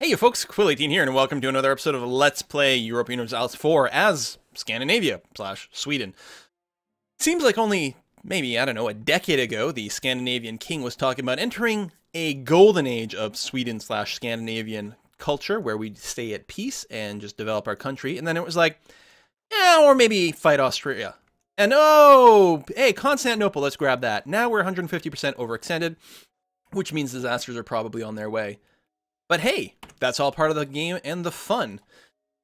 Hey you folks, Quill18 here, and welcome to another episode of Let's Play European Universalis 4 as Scandinavia / Sweden. Seems like only, maybe, I don't know, a decade ago, the Scandinavian king was talking about entering a golden age of Sweden / Scandinavian culture, where we'd stay at peace and just develop our country, and then it was like, yeah, or maybe fight Austria. And oh, hey, Constantinople, let's grab that. Now we're 150% overextended, which means disasters are probably on their way. But hey, that's all part of the game and the fun.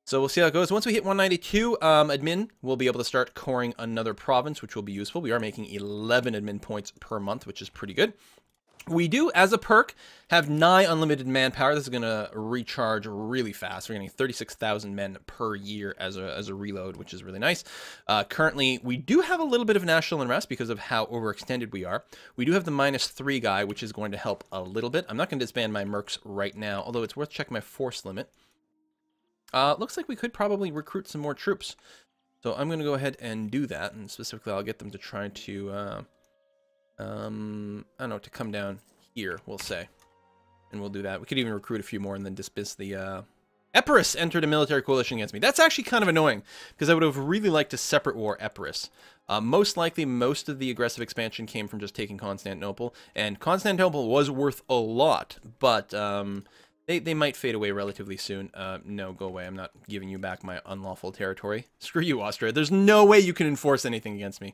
So we'll see how it goes. Once we hit 192, admin, we'll be able to start coring another province, which will be useful. We are making 11 admin points per month, which is pretty good. We do, as a perk, have nigh unlimited manpower. This is going to recharge really fast. We're getting 36,000 men per year as a reload, which is really nice. Currently, we do have a little bit of national unrest because of how overextended we are. We do have the -3 guy, which is going to help a little bit. I'm not going to disband my mercs right now, although it's worth checking my force limit. Looks like we could probably recruit some more troops. So I'm going to go ahead and do that, and specifically I'll get them to try to... I don't know, to come down here, we'll say. And we'll do that. We could even recruit a few more and then dismiss the, Epirus entered a military coalition against me. That's actually kind of annoying, because I would have really liked to separate war Epirus. Most likely, most of the aggressive expansion came from just taking Constantinople, and Constantinople was worth a lot, but, they might fade away relatively soon. No, go away. I'm not giving you back my unlawful territory. Screw you, Austria. There's no way you can enforce anything against me.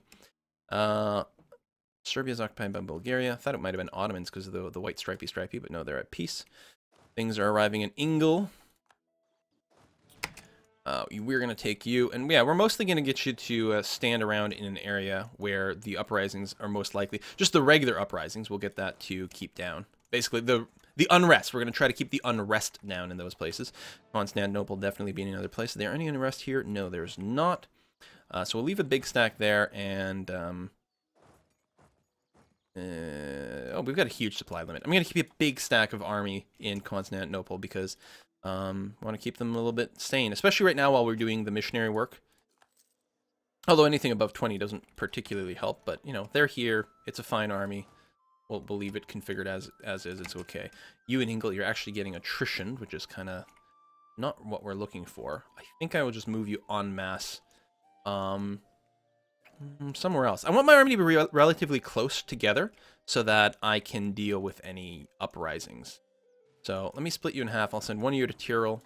Serbia's occupied by Bulgaria. I thought it might have been Ottomans because of the white stripy, but no, they're at peace. Things are arriving in Ingol. We're going to take you, and yeah, we're mostly going to get you to stand around in an area where the uprisings are most likely. Just the regular uprisings, we'll get that to keep down. Basically, the unrest. We're going to try to keep the unrest down in those places. Constantinople definitely being another place. Is there any unrest here? No, there's not. So we'll leave a big stack there, and... oh, we've got a huge supply limit. I'm going to keep a big stack of army in Constantinople because I want to keep them a little bit sane, especially right now while we're doing the missionary work. Although anything above 20 doesn't particularly help, but, you know, they're here. It's a fine army. We'll leave it configured as is. It's okay. You and Ingol, you're actually getting attrition, which is kind of not what we're looking for. I think I will just move you en masse. Somewhere else. I want my army to be relatively close together so that I can deal with any uprisings. So let me split you in half. I'll send one of you to Tyrol.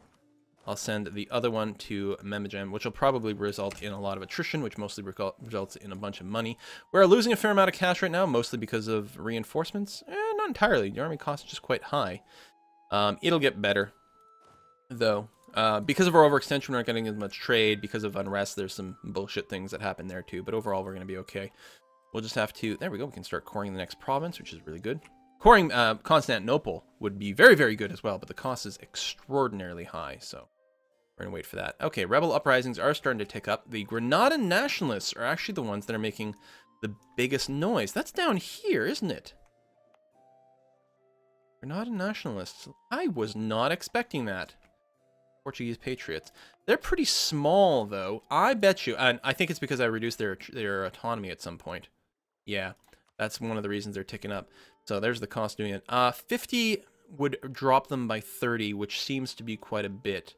I'll send the other one to Memmingen, which will probably result in a lot of attrition, which mostly results in a bunch of money. We're losing a fair amount of cash right now, mostly because of reinforcements. Not entirely. The army cost is just quite high. It'll get better, though. Because of our overextension, we're not getting as much trade. Because of unrest, there's some bullshit things that happen there too. But overall, we're going to be okay. We'll just have to... There we go. We can start coring the next province, which is really good. Coring Constantinople would be very, very good as well. But the cost is extraordinarily high. So we're going to wait for that. Okay, rebel uprisings are starting to tick up. The Granada nationalists are actually the ones that are making the biggest noise. That's down here, isn't it? Granada nationalists. I was not expecting that. Portuguese patriots. They're pretty small, though. I bet you, and I think it's because I reduced their autonomy at some point. Yeah, that's one of the reasons they're ticking up. So there's the cost doing it. 50 would drop them by 30, which seems to be quite a bit.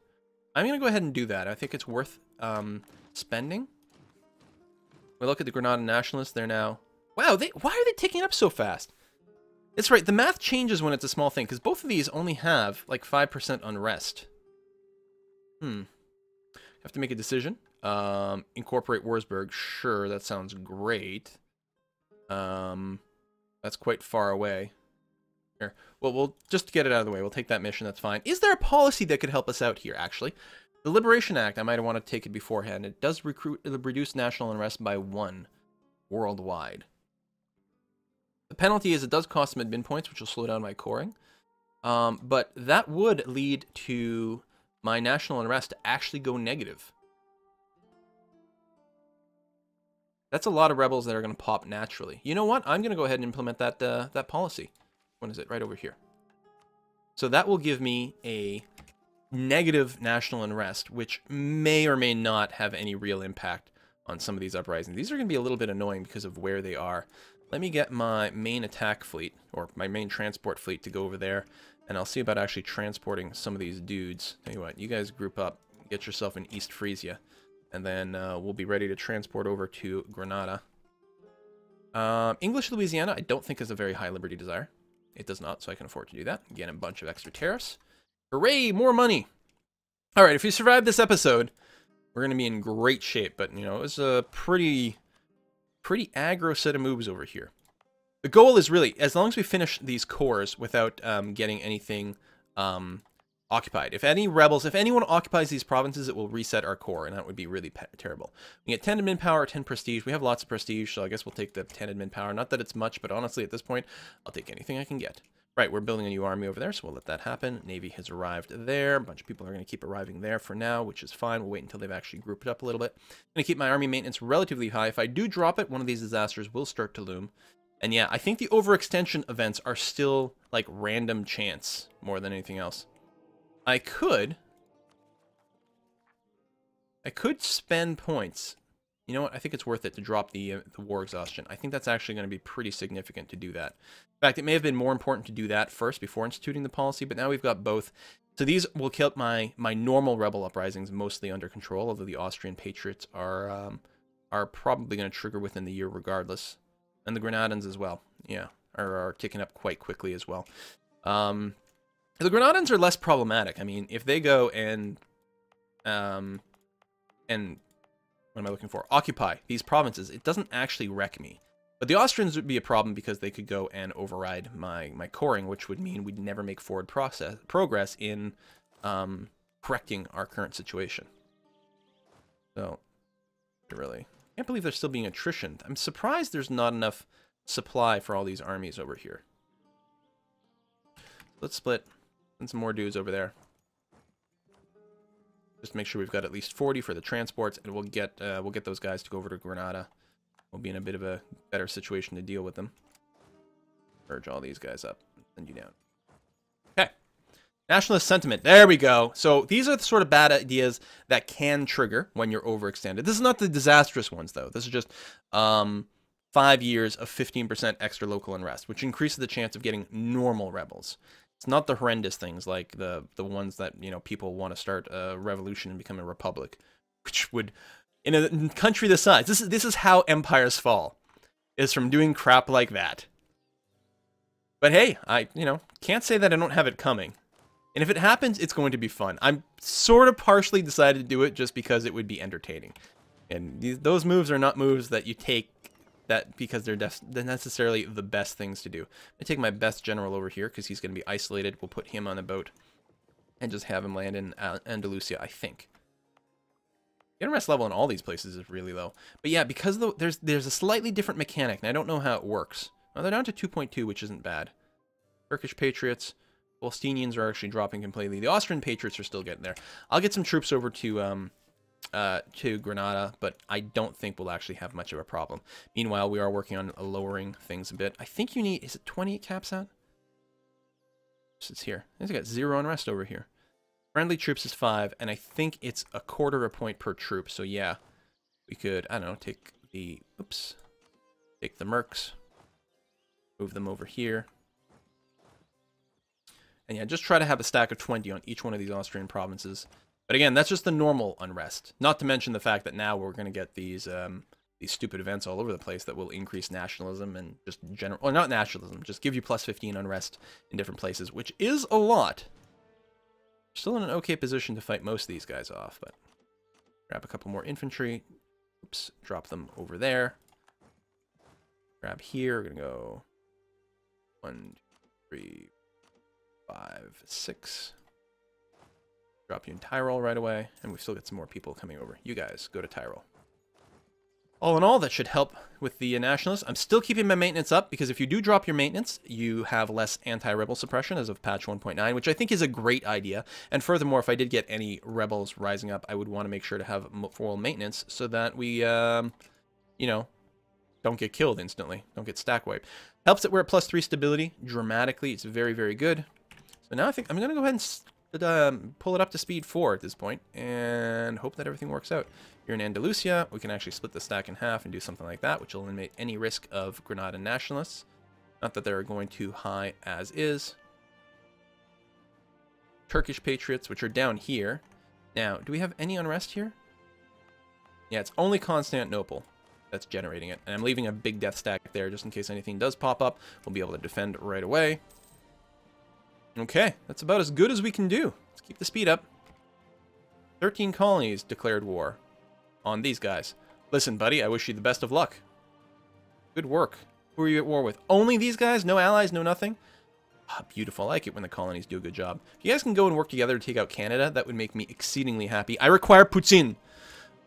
I'm going to go ahead and do that. I think it's worth spending. We look at the Granada nationalists. They're now... Wow, why are they ticking up so fast? It's right, the math changes when it's a small thing, because both of these only have, like, 5% unrest. Have to make a decision. Incorporate Wurzburg. Sure, that sounds great. That's quite far away. Here. Well, we'll just get it out of the way. We'll take that mission. That's fine. Is there a policy that could help us out here, actually? The Liberation Act, I might want to take it beforehand. It does reduce national unrest by 1 worldwide. The penalty is it does cost some admin points, which will slow down my coring. But that would lead to... my national unrest to actually go negative. That's a lot of rebels that are going to pop naturally. You know what? I'm going to go ahead and implement that policy. When is it? Right over here. So that will give me a negative national unrest, which may or may not have any real impact on some of these uprisings. These are going to be a little bit annoying because of where they are. Let me get my main attack fleet, or my main transport fleet, to go over there And I'll see about actually transporting some of these dudes. Tell you what, you guys group up, get yourself in East Frisia, and then we'll be ready to transport over to Granada. English Louisiana, I don't think is a very high liberty desire. It does not, so I can afford to do that. Again, a bunch of extra tariffs. Hooray, more money! All right, if you survive this episode, we're going to be in great shape. But, you know, it was a pretty aggro set of moves over here. The goal is really, as long as we finish these cores without getting anything occupied. If any rebels, if anyone occupies these provinces, it will reset our core, and that would be really terrible. We get 10 admin power, 10 prestige. We have lots of prestige, so I guess we'll take the 10 admin power. Not that it's much, but honestly, at this point, I'll take anything I can get. Right, we're building a new army over there, so we'll let that happen. Navy has arrived there. A bunch of people are going to keep arriving there for now, which is fine. We'll wait until they've actually grouped it up a little bit. I'm going to keep my army maintenance relatively high. If I do drop it, one of these disasters will start to loom. And yeah, I think the overextension events are still, like, random chance more than anything else. I could spend points. You know what? I think it's worth it to drop the war exhaustion. I think that's actually going to be pretty significant to do that. In fact, it may have been more important to do that first before instituting the policy, but now we've got both. So these will keep my normal rebel uprisings mostly under control, although the Austrian patriots are probably going to trigger within the year regardless. And the Grenadans as well. Yeah, are ticking up quite quickly as well. The Grenadans are less problematic. I mean, if they go and what am I looking for? Occupy these provinces, it doesn't actually wreck me. But the Austrians would be a problem because they could go and override my coring, which would mean we'd never make forward progress in correcting our current situation. So, really, can't believe there's still being attrition. I'm surprised there's not enough supply for all these armies over here. Let's split. Send some more dudes over there. Just make sure we've got at least 40 for the transports, and we'll get those guys to go over to Granada. We'll be in a bit of a better situation to deal with them. Merge all these guys up. Send you down. Okay. Nationalist sentiment. There we go. So these are the sort of bad ideas that can trigger when you're overextended. This is not the disastrous ones, though. This is just 5 years of 15% extra local unrest, which increases the chance of getting normal rebels. It's not the horrendous things like the ones that, you know, people want to start a revolution and become a republic, which would, in a country this size, this is how empires fall, is from doing crap like that. But hey, I can't say that I don't have it coming. And if it happens, it's going to be fun. I'm sort of partially decided to do it just because it would be entertaining. And those moves are not moves that you take that because they're necessarily the best things to do. I take my best general over here because he's going to be isolated. We'll put him on a boat and just have him land in Andalusia, I think. The unrest level in all these places is really low. But yeah, because there's a slightly different mechanic, and I don't know how it works. Well, they're down to 2.2, which isn't bad. Turkish patriots, Palestinians are actually dropping completely. The Austrian patriots are still getting there. I'll get some troops over to Granada, but I don't think we'll actually have much of a problem. Meanwhile, we are working on lowering things a bit. I think you need, is it 28 caps out? It's here. I think I got 0 unrest over here. Friendly troops is 5, and I think it's a quarter a point per troop. So yeah, we could, I don't know, take the mercs, move them over here. And yeah, just try to have a stack of 20 on each one of these Austrian provinces. But again, that's just the normal unrest. Not to mention the fact that now we're going to get these stupid events all over the place that will increase nationalism and just general, or not nationalism, just give you plus 15 unrest in different places, which is a lot. Still in an okay position to fight most of these guys off, but grab a couple more infantry. Oops, drop them over there. Grab here. We're gonna go 1, 2, 3, 5, 6. Drop you in Tyrol right away, and we've still got some more people coming over. You guys, go to Tyrol. All in all, that should help with the nationalists. I'm still keeping my maintenance up, because if you do drop your maintenance, you have less anti-rebel suppression as of patch 1.9, which I think is a great idea. And furthermore, if I did get any rebels rising up, I would want to make sure to have full maintenance so that we, you know, don't get killed instantly. Don't get stack wiped. Helps that we're at plus 3 stability dramatically. It's very, very good. So now I think I'm going to go ahead and pull it up to speed 4 at this point and hope that everything works out. You're in Andalusia. We can actually split the stack in half and do something like that, which will eliminate any risk of Granada nationalists. Not that they're going too high as is. Turkish patriots, which are down here. Now, do we have any unrest here? Yeah, it's only Constantinople that's generating it. And I'm leaving a big death stack there just in case anything does pop up. We'll be able to defend right away. Okay, that's about as good as we can do. Let's keep the speed up. 13 colonies declared war on these guys. Listen, buddy, I wish you the best of luck. Good work. Who are you at war with? Only these guys? No allies? No nothing? Ah, beautiful. I like it when the colonies do a good job. If you guys can go and work together to take out Canada, that would make me exceedingly happy. I require Putin.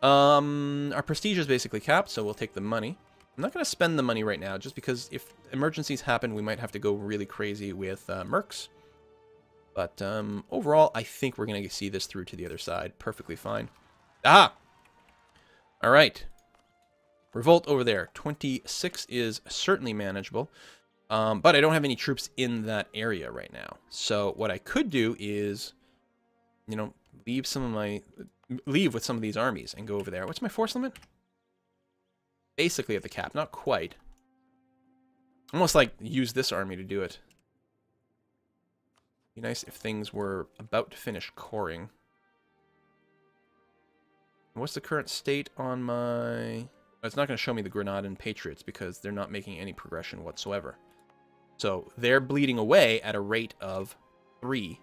Our prestige is basically capped, so we'll take the money. I'm not going to spend the money right now, just because if emergencies happen, we might have to go really crazy with mercs. But overall, I think we're going to see this through to the other side. Perfectly fine. Ah! All right. Revolt over there. 26 is certainly manageable. But I don't have any troops in that area right now. So what I could do is, you know, leave with some of these armies and go over there. What's my force limit? Basically at the cap. Not quite. Almost like use this army to do it. Be nice if things were about to finish coring. What's the current state on my... It's not going to show me the Granadan Patriots because they're not making any progression whatsoever. So they're bleeding away at a rate of 3.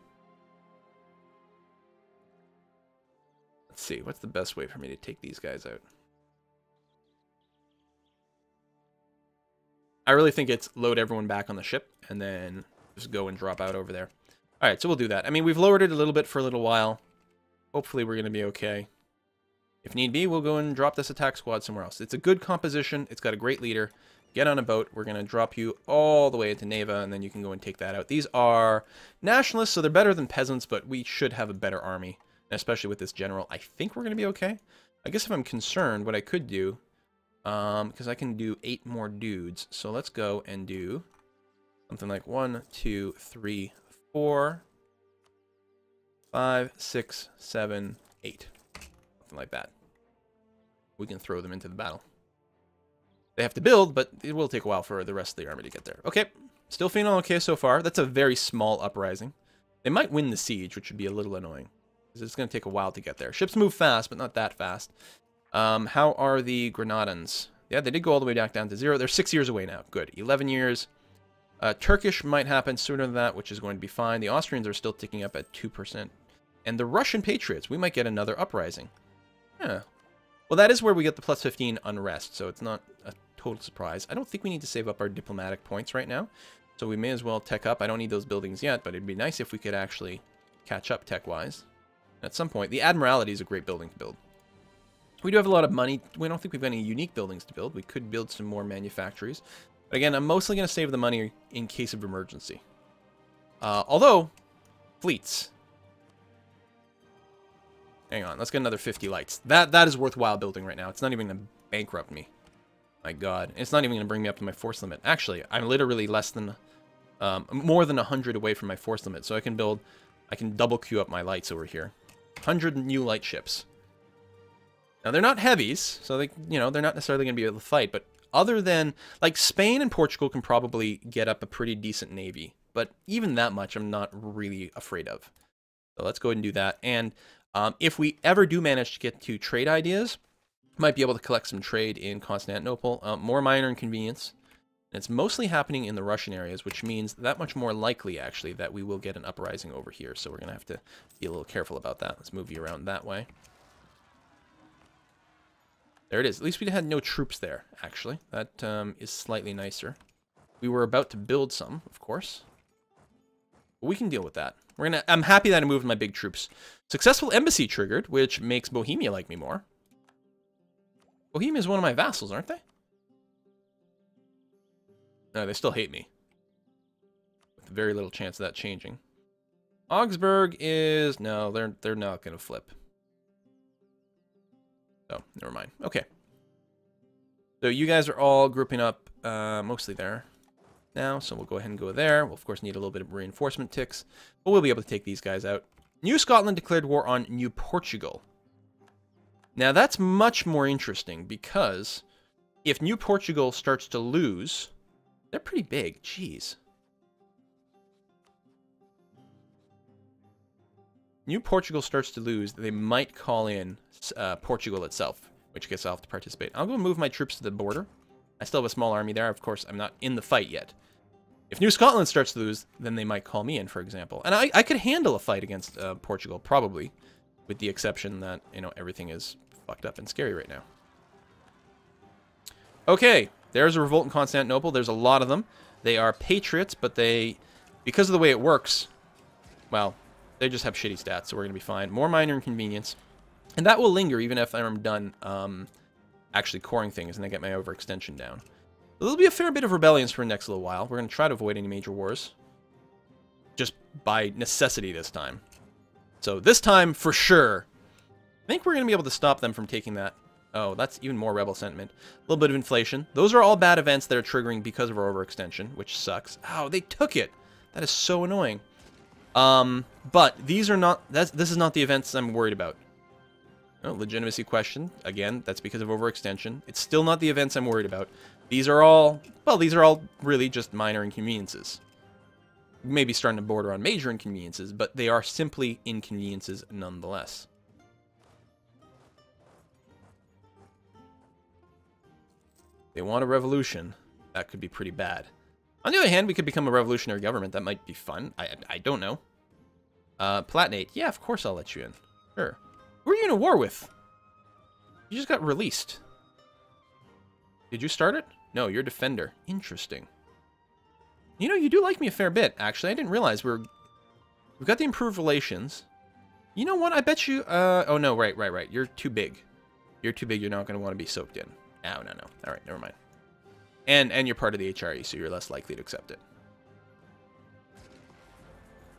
Let's see, what's the best way for me to take these guys out? I really think it's load everyone back on the ship and then just go and drop out over there. All right, so we'll do that. I mean, we've lowered it a little bit for a little while. Hopefully we're going to be okay. If need be, we'll go and drop this attack squad somewhere else. It's a good composition. It's got a great leader. Get on a boat. We're going to drop you all the way into Neva, and then you can go and take that out. These are nationalists, so they're better than peasants, but we should have a better army, and especially with this general. I think we're going to be okay. I guess if I'm concerned, what I could do, because I can do 8 more dudes, so let's go and do something like 1, 2, 3, 4, 5, 6, 7, 8. Something like that. We can throw them into the battle. They have to build, but it will take a while for the rest of the army to get there. Okay, still feeling okay so far. That's a very small uprising. They might win the siege, which would be a little annoying, because it's going to take a while to get there. Ships move fast, but not that fast. How are the Grenadans? Yeah, they did go all the way back down to 0. They're 6 years away now. Good. 11 years. Turkish might happen sooner than that, which is going to be fine. The Austrians are still ticking up at 2%. And the Russian Patriots, we might get another uprising. Yeah. Well, that is where we get the plus 15 unrest, so it's not a total surprise. I don't think we need to save up our diplomatic points right now, so we may as well tech up. I don't need those buildings yet, but it'd be nice if we could actually catch up tech-wise. At some point, the Admiralty is a great building to build. We do have a lot of money. We don't think we've got any unique buildings to build. We could build some more manufactories. But again, I'm mostly going to save the money in case of emergency. Although, fleets. Hang on, let's get another 50 lights. That is worthwhile building right now. It's not even going to bankrupt me. My God. It's not even going to bring me up to my force limit. Actually, I'm literally less than, more than 100 away from my force limit. So I can double queue up my lights over here. 100 new light ships. Now, they're not heavies, so they, you know, they're not necessarily going to be able to fight. But other than, like, Spain and Portugal can probably get up a pretty decent navy. But even that much, I'm not really afraid of. So let's go ahead and do that. And if we ever do manage to get to trade ideas, might be able to collect some trade in Constantinople. More minor inconvenience. And it's mostly happening in the Russian areas, which means that much more likely, actually, that we will get an uprising over here. So we're going to have to be a little careful about that. Let's move you around that way. There it is. At least we had no troops there, actually. That is slightly nicer. We were about to build some, of course. But we can deal with that. I'm happy that I moved my big troops. Successful embassy triggered, which makes Bohemia like me more. Bohemia is one of my vassals, aren't they? No, they still hate me. With very little chance of that changing. Augsburg is... No, they're not going to flip. Oh, never mind. Okay. So you guys are all grouping up mostly there now, so we'll go ahead and go there. We'll, of course, need a little bit of reinforcement ticks, but we'll be able to take these guys out. New Scotland declared war on New Portugal. Now, that's much more interesting because if New Portugal starts to lose, they're pretty big. Jeez. New Portugal starts to lose, they might call in Portugal itself, which gets off to participate. I'll go move my troops to the border. I still have a small army there. Of course, I'm not in the fight yet. If New Scotland starts to lose, then they might call me in, for example. And I could handle a fight against Portugal, probably, with the exception that, you know, everything is fucked up and scary right now. Okay, there's a revolt in Constantinople. There's a lot of them. They are patriots, but they, because of the way it works, well, they just have shitty stats, so we're going to be fine. More minor inconvenience. And that will linger even if I'm done actually coring things and I get my overextension down. There'll be a fair bit of rebellions for the next little while. We're going to try to avoid any major wars. Just by necessity this time. So this time, for sure, I think we're going to be able to stop them from taking that. Oh, that's even more rebel sentiment. A little bit of inflation. Those are all bad events that are triggering because of our overextension, which sucks. Ow, they took it. That is so annoying. But these are not, this is not the events I'm worried about. Oh, legitimacy question. Again, that's because of overextension. It's still not the events I'm worried about. These are all, well, these are all really just minor inconveniences. Maybe starting to border on major inconveniences, but they are simply inconveniences nonetheless. They want a revolution. That could be pretty bad. On the other hand, we could become a revolutionary government. That might be fun. I don't know. Palatinate. Yeah, of course I'll let you in. Sure. Who are you in a war with? You just got released. Did you start it? No, you're a defender. Interesting. You know, you do like me a fair bit, actually. I didn't realize we've got the improved relations. You know what? I bet you... oh, no, right. You're too big. You're too big. You're not going to want to be soaked in. No. All right, never mind. And you're part of the HRE, so you're less likely to accept it.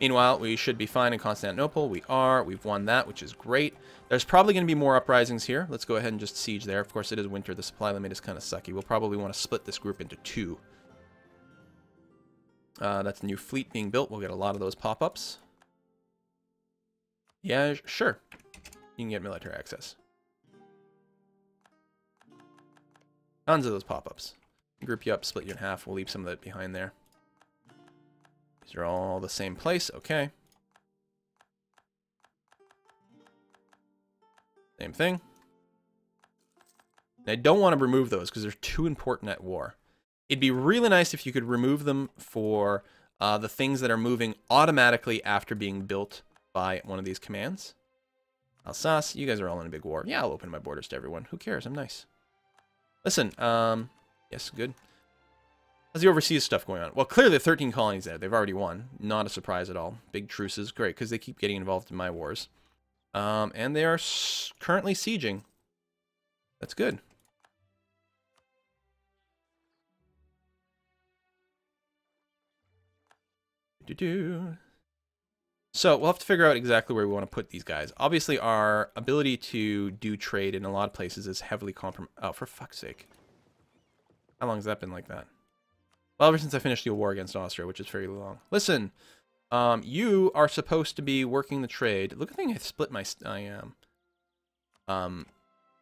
Meanwhile, we should be fine in Constantinople. We are. We've won that, which is great. There's probably going to be more uprisings here. Let's go ahead and just siege there. Of course, it is winter. The supply limit is kind of sucky. We'll probably want to split this group into two. That's a new fleet being built. We'll get a lot of those pop-ups. Yeah, sure. You can get military access. Tons of those pop-ups. Group you up, split you in half. We'll leave some of that behind there. These are all the same place. Okay. Same thing. And I don't want to remove those because they're too important at war. It'd be really nice if you could remove them for the things that are moving automatically after being built by one of these commands. Alsace, you guys are all in a big war. Yeah, I'll open my borders to everyone. Who cares? I'm nice. Listen, yes, good. How's the overseas stuff going on? Well, clearly 13 colonies there. They've already won. Not a surprise at all. Big truces. Great, because they keep getting involved in my wars. And they are currently sieging. That's good. So we'll have to figure out exactly where we want to put these guys. Obviously, our ability to do trade in a lot of places is heavily compromised. Oh, for fuck's sake. How long has that been like that? Well, ever since I finished the war against Austria, which is fairly long. Listen, you are supposed to be working the trade. Look at the thing I split my...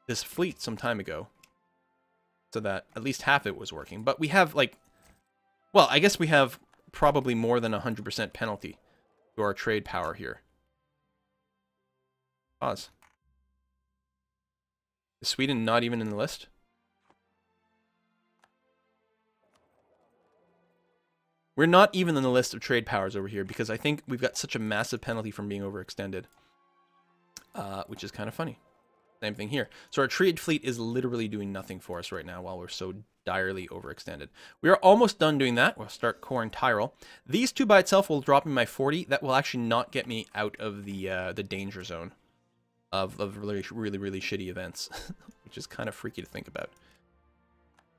this fleet some time ago. So that at least half it was working. But we have, like... Well, I guess we have probably more than 100% penalty to our trade power here. Pause. Is Sweden not even in the list? We're not even in the list of trade powers over here because I think we've got such a massive penalty from being overextended. Which is kind of funny. Same thing here. So our trade fleet is literally doing nothing for us right now while we're so direly overextended. We are almost done doing that. We'll start core in Tyrol. These two by itself will drop me my 40. That will actually not get me out of the danger zone of really shitty events, which is kind of freaky to think about.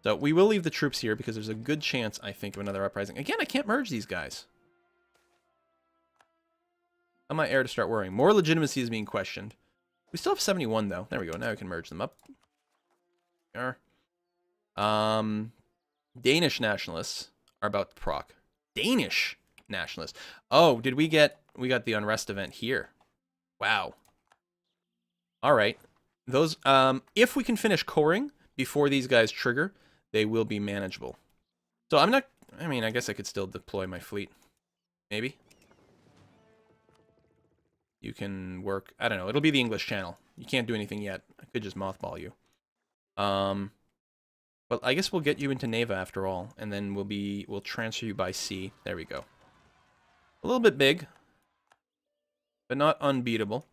So we will leave the troops here because there's a good chance, I think, of another uprising. Again, I can't merge these guys. I'm my heir to start worrying. More legitimacy is being questioned. We still have 71, though. There we go. Now we can merge them up. There. Danish nationalists are about to proc. Danish nationalists. Oh, did we got the unrest event here. Wow. All right. Those, if we can finish coring before these guys trigger, they will be manageable. So I'm not, I mean, I guess I could still deploy my fleet. Maybe. You can work, I don't know, it'll be the English Channel. You can't do anything yet. I could just mothball you. But I guess we'll get you into Nava after all, and then we'll transfer you by sea. There we go. A little bit big, but not unbeatable.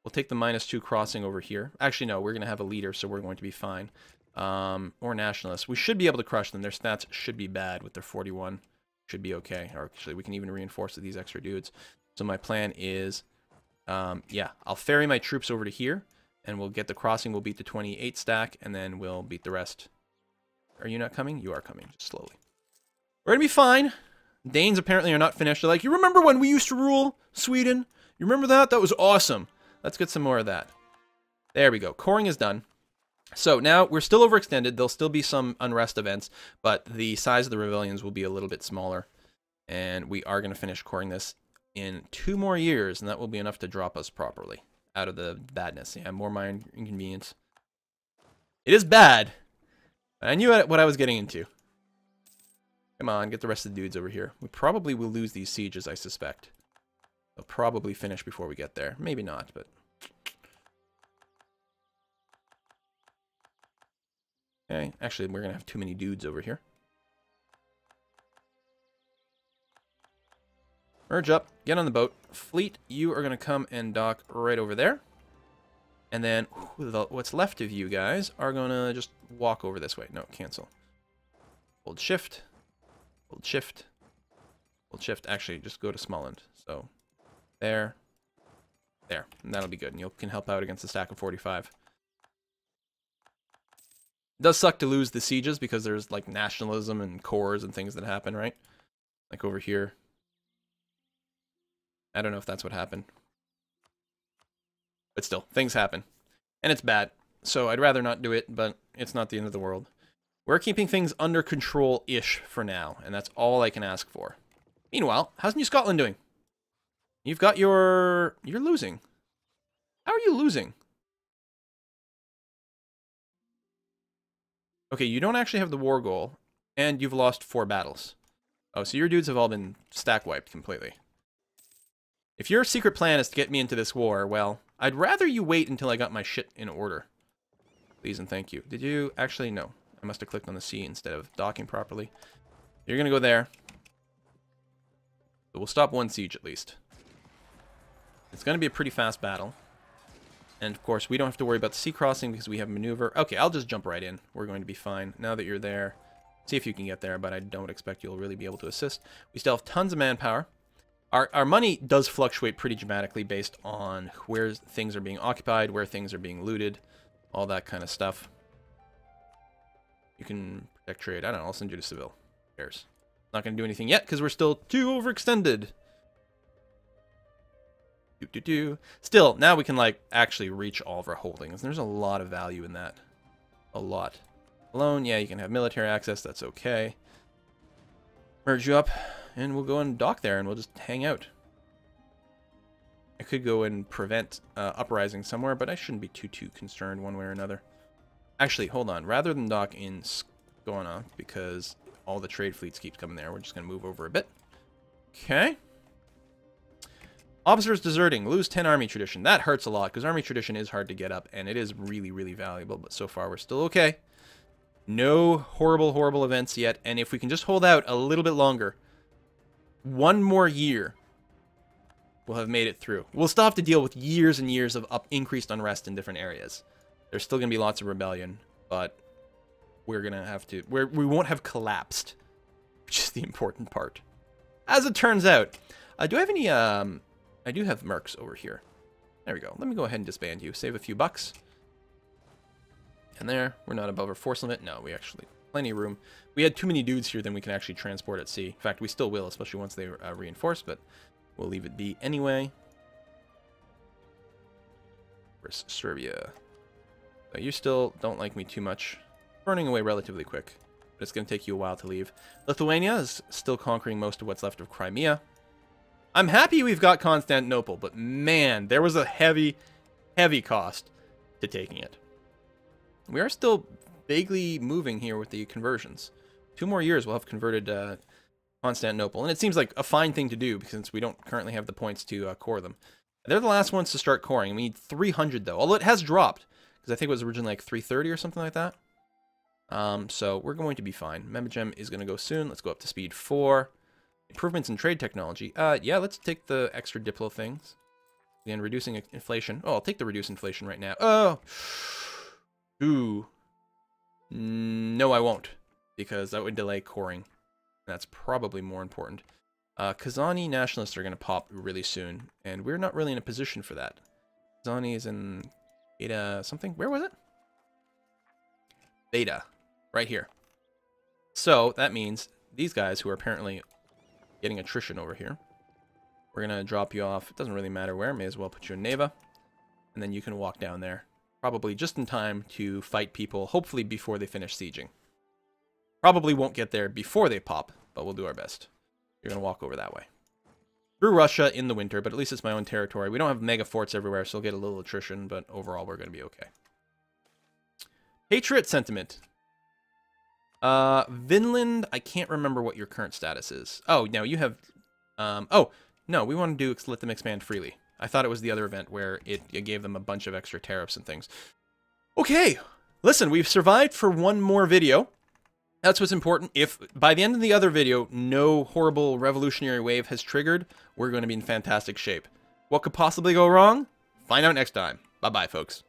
We'll take the -2 crossing over here. Actually, no, we're going to have a leader, so we're going to be fine. Or nationalists. We should be able to crush them. Their stats should be bad with their 41. Should be okay. Or actually, we can even reinforce with these extra dudes. So my plan is, yeah, I'll ferry my troops over to here, and we'll get the crossing. We'll beat the 28 stack, and then we'll beat the rest. Are you not coming? You are coming, just slowly. We're going to be fine. Danes apparently are not finished. They're like, you remember when we used to rule Sweden? You remember that? That was awesome. Let's get some more of that. There we go. Coring is done. So now we're still overextended. There'll still be some unrest events, but the size of the rebellions will be a little bit smaller. And we are going to finish coring this in 2 more years, and that will be enough to drop us properly out of the badness. Yeah, more minor inconvenience. It is bad. I knew what I was getting into. Come on, get the rest of the dudes over here. We probably will lose these sieges, I suspect. They'll probably finish before we get there. Maybe not, but... Okay, actually, we're going to have too many dudes over here. Merge up, get on the boat. Fleet, you are going to come and dock right over there. And then, what's left of you guys are going to just walk over this way. No, cancel. Hold shift. Hold shift. Hold shift. Actually, just go to Smolensk. So, there. There. And that'll be good. And you can help out against the stack of 45. It does suck to lose the sieges because there's, like, nationalism and cores and things that happen, right? Like over here. I don't know if that's what happened. But still, things happen. And it's bad. So I'd rather not do it, but it's not the end of the world. We're keeping things under control-ish for now, and that's all I can ask for. Meanwhile, how's New Scotland doing? You've got your... You're losing. How are you losing? Okay, you don't actually have the war goal, and you've lost 4 battles. Oh, so your dudes have all been stack-wiped completely. If your secret plan is to get me into this war, well, I'd rather you wait until I got my shit in order. Please and thank you. Did you actually? No. I must have clicked on the C instead of docking properly. You're going to go there. So we'll stop 1 siege at least. It's going to be a pretty fast battle. And of course, we don't have to worry about the sea crossing because we have maneuver. Okay, I'll just jump right in. We're going to be fine. Now that you're there, see if you can get there, but I don't expect you'll really be able to assist. We still have tons of manpower. Our money does fluctuate pretty dramatically based on where things are being occupied, where things are being looted, all that kind of stuff. You can protect trade. I don't know, I'll send you to Seville. Who cares? Not going to do anything yet because we're still too overextended. Still, now we can, like, actually reach all of our holdings. There's a lot of value in that. A lot. Alone, yeah, you can have military access. That's okay. Merge you up, and we'll go and dock there, and we'll just hang out. I could go and prevent uprising somewhere, but I shouldn't be too concerned one way or another. Actually, hold on. Rather than dock in Skåne, because all the trade fleets keep coming there, we're just going to move over a bit. Okay. Officers deserting. Lose 10 army tradition. That hurts a lot, because army tradition is hard to get up, and it is really, really valuable, but so far we're still okay. No horrible events yet, and if we can just hold out a little bit longer, 1 more year, we'll have made it through. We'll still have to deal with years and years of increased unrest in different areas. There's still going to be lots of rebellion, but we're going to have to... we won't have collapsed, which is the important part. As it turns out, do I have any... I do have mercs over here. There we go. Let me go ahead and disband you. Save a few bucks. And there, we're not above our force limit. No, we actually... Plenty of room. We had too many dudes here than we can actually transport at sea. In fact, we still will, especially once they reinforce, but we'll leave it be anyway. Where's Serbia? You still don't like me too much. Burning away relatively quick, but it's going to take you a while to leave. Lithuania is still conquering most of what's left of Crimea. I'm happy we've got Constantinople, but man, there was a heavy cost to taking it. We are still vaguely moving here with the conversions. 2 more years we'll have converted Constantinople, and it seems like a fine thing to do since we don't currently have the points to core them. They're the last ones to start coring. We need 300 though, although it has dropped because I think it was originally like 330 or something like that. So we're going to be fine. Memogem is going to go soon. Let's go up to speed 4. Improvements in trade technology. Yeah, let's take the extra Diplo things. Again, reducing inflation. Oh, I'll take the reduced inflation right now. Oh! Ooh. No, I won't. Because that would delay coring. That's probably more important. Kazani nationalists are going to pop really soon. And we're not really in a position for that. Kazani is in beta something. Where was it? Beta. Right here. So, that means these guys who are apparently getting attrition over here. We're going to drop you off. It doesn't really matter where. May as well put you in Neva. And then you can walk down there. Probably just in time to fight people, hopefully before they finish sieging. Probably won't get there before they pop, but we'll do our best. You're going to walk over that way. Through Russia in the winter, but at least it's my own territory. We don't have mega forts everywhere, so we'll get a little attrition, but overall we're going to be okay. Patriot sentiment. Vinland, I can't remember what your current status is. Oh, no, you have... oh, no, we want to let them expand freely. I thought it was the other event where it gave them a bunch of extra tariffs and things. Okay, listen, we've survived for one more video. That's what's important. If by the end of the other video, no horrible revolutionary wave has triggered, we're going to be in fantastic shape. What could possibly go wrong? Find out next time. Bye-bye, folks.